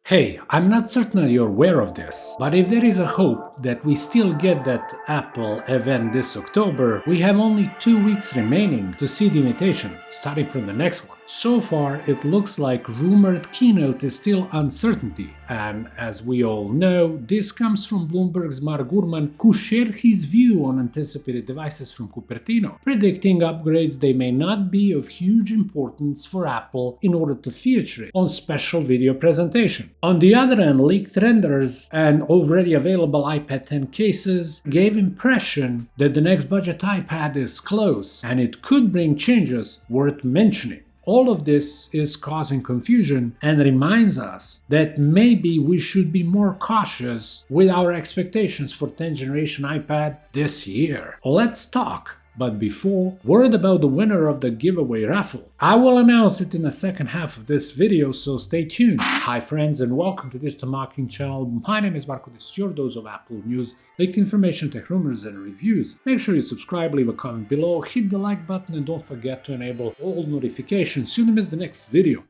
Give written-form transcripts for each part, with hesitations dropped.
Hey, I'm not certain you're aware of this, but if there is a hope that we still get that Apple event this October, we have only 2 weeks remaining to see the invitation, starting from the next one. So far, it looks like rumored keynote is still uncertainty, and as we all know, this comes from Bloomberg's Mark Gurman, who shared his view on anticipated devices from Cupertino, predicting upgrades they may not be of huge importance for Apple in order to feature it on special video presentation. On the other hand, leaked renders and already available iPad 10 cases gave impression that the next budget iPad is close, and it could bring changes worth mentioning. All of this is causing confusion and reminds us that maybe we should be more cautious with our expectations for 10th generation iPad this year. Let's talk. But before, word about the winner of the giveaway raffle. I will announce it in the second half of this video, so stay tuned. Hi friends and welcome to Digital Marketing channel. My name is Marko, this is your dose of Apple news, leaked information, tech rumors and reviews. Make sure you subscribe, leave a comment below, hit the like button and don't forget to enable all notifications so you don't miss the next video.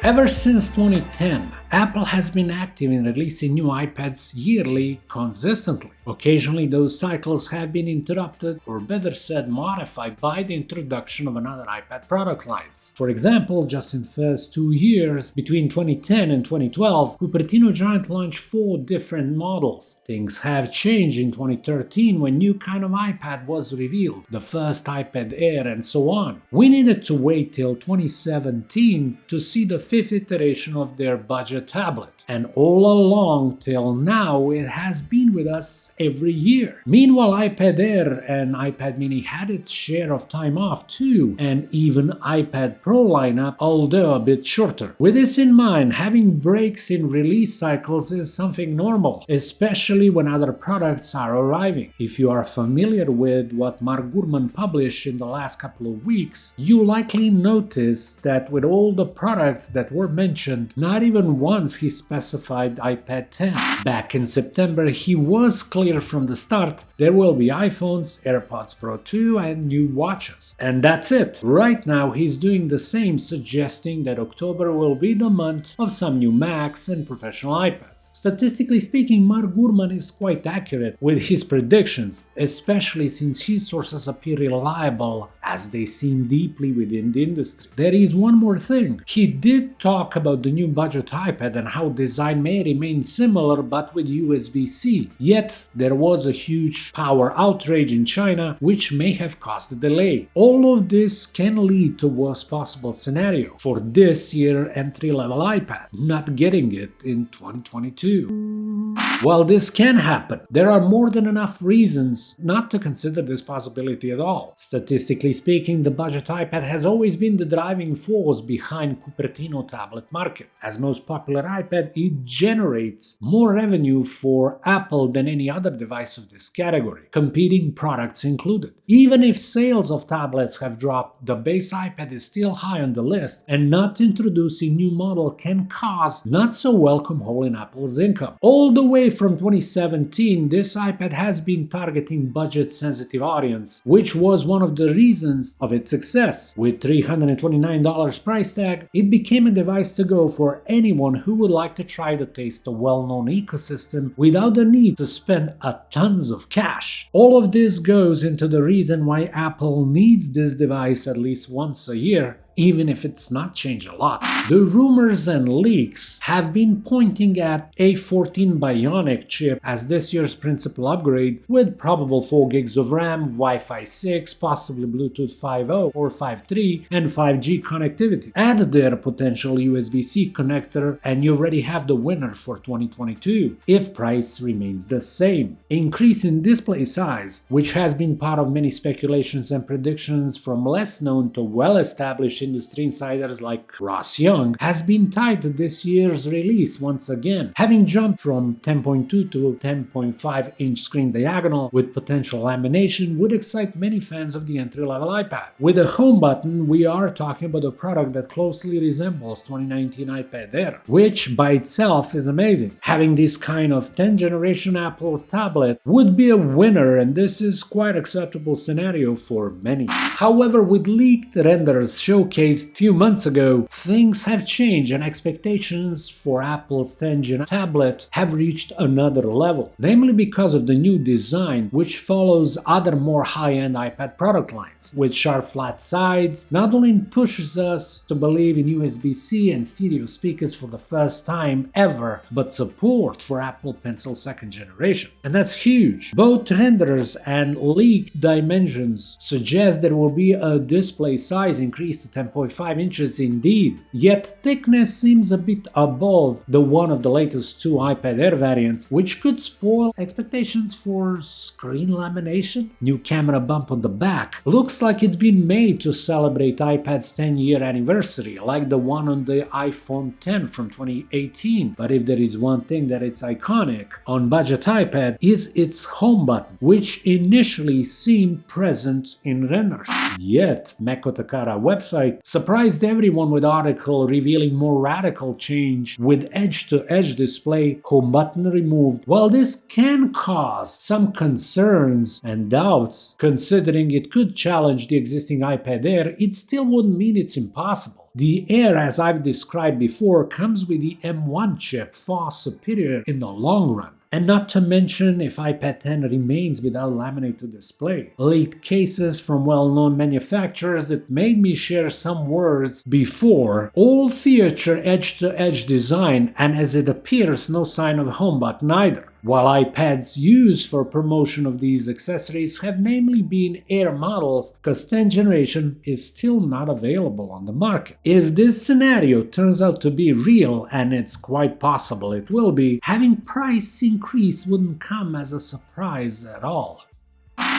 Ever since 2010, Apple has been active in releasing new iPads yearly consistently. Occasionally, those cycles have been interrupted, or better said, modified by the introduction of another iPad product lines. For example, just in the first 2 years, between 2010 and 2012, Cupertino Giant launched 4 different models. Things have changed in 2013 when new kind of iPad was revealed, the first iPad Air and so on. We needed to wait till 2017 to see the 5th iteration of their budget tablet, and all along till now it has been with us every year. Meanwhile, iPad Air and iPad mini had its share of time off too, and even iPad Pro lineup, although a bit shorter. With this in mind, having breaks in release cycles is something normal, especially when other products are arriving. If you are familiar with what Mark Gurman published in the last couple of weeks, you likely noticed that with all the products that were mentioned, not even once he specified iPad 10. Back in September, he was clear from the start there will be iPhones, AirPods Pro 2 and new watches. And that's it. Right now he's doing the same, suggesting that October will be the month of some new Macs and professional iPads. Statistically speaking, Mark Gurman is quite accurate with his predictions, especially since his sources appear reliable as they seem deeply within the industry. There is one more thing. He did talk about the new budget iPad and how design may remain similar but with USB-C. Yet there was a huge power outrage in China which may have caused a delay. All of this can lead to worst possible scenario for this year entry-level iPad, not getting it in 2022. While this can happen, there are more than enough reasons not to consider this possibility at all. Statistically speaking, the budget iPad has always been the driving force behind Cupertino tablet market. As most popular iPad, it generates more revenue for Apple than any other device of this category, competing products included. Even if sales of tablets have dropped, the base iPad is still high on the list, and not introducing new model can cause not so welcome hole in Apple's income. All the way from 2017, this iPad has been targeting budget-sensitive audience, which was one of the reasons of its success. With $329 price tag, it became a device to go for anyone who would like to try to taste the well-known ecosystem without the need to spend a tons of cash. All of this goes into the reason why Apple needs this device at least once a year, even if it's not changed a lot. The rumors and leaks have been pointing at A14 Bionic chip as this year's principal upgrade, with probable 4 gigs of RAM, Wi-Fi 6, possibly Bluetooth 5.0 or 5.3, and 5G connectivity. Add their potential USB-C connector and you already have the winner for 2022, if price remains the same. Increase in display size, which has been part of many speculations and predictions from less known to well-established industry insiders like Ross Young, has been tied to this year's release once again, having jumped from 10.2 to 10.5-inch screen diagonal with potential lamination would excite many fans of the entry-level iPad. With a home button, we are talking about a product that closely resembles 2019 iPad Air, which by itself is amazing. Having this kind of 10th generation Apple's tablet would be a winner, and this is quite acceptable scenario for many. However, with leaked renders showcased a few months ago, things have changed and expectations for Apple's 10th gen tablet have reached another level, namely because of the new design, which follows other more high-end iPad product lines. With sharp flat sides, not only pushes us to believe in USB-C and stereo speakers for the first time ever, but support for Apple Pencil 2nd generation. And that's huge. Both renders and leaked dimensions suggest there will be a display size increase to 10.5 inches indeed, yet thickness seems a bit above the one of the latest two iPad Air variants, which could spoil expectations for screen lamination. New camera bump on the back looks like it's been made to celebrate iPad's 10-year anniversary, like the one on the iPhone X from 2018. But if there is one thing that is iconic on budget iPad is its home button, which initially seemed present in renders. Yet, Meko Takara website surprised everyone with article revealing more radical change with edge-to-edge display, home button removed. While this can cause some concerns and doubts, considering it could challenge the existing iPad Air, it still wouldn't mean it's impossible. The Air, as I've described before, comes with the M1 chip, far superior in the long run. And not to mention if iPad 10 remains without laminated display. Leaked cases from well-known manufacturers that made me share some words before all feature edge-to-edge design, and as it appears no sign of a home button either. While iPads used for promotion of these accessories have namely been Air models, because 10th generation is still not available on the market. If this scenario turns out to be real, and it's quite possible it will be, having price increase wouldn't come as a surprise at all.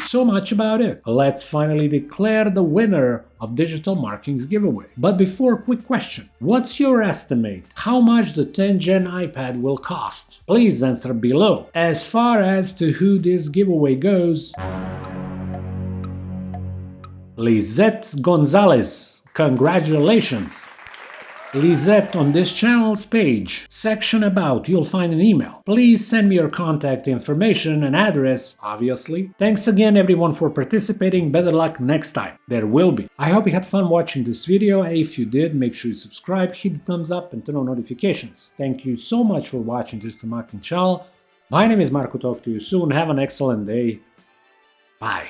So much about it. Let's finally declare the winner of Digital Marking's giveaway. But before, quick question. What's your estimate? How much the 10th gen iPad will cost? Please answer below. As far as to who this giveaway goes, Lizette Gonzalez, congratulations! Lizette, on this channel's page, section about, you'll find an email. Please send me your contact information and address, obviously. Thanks again everyone for participating, better luck next time. There will be. I hope you had fun watching this video, and if you did, make sure you subscribe, hit the thumbs up and turn on notifications. Thank you so much for watching Digital Marking channel. My name is Marko, talk to you soon, have an excellent day. Bye.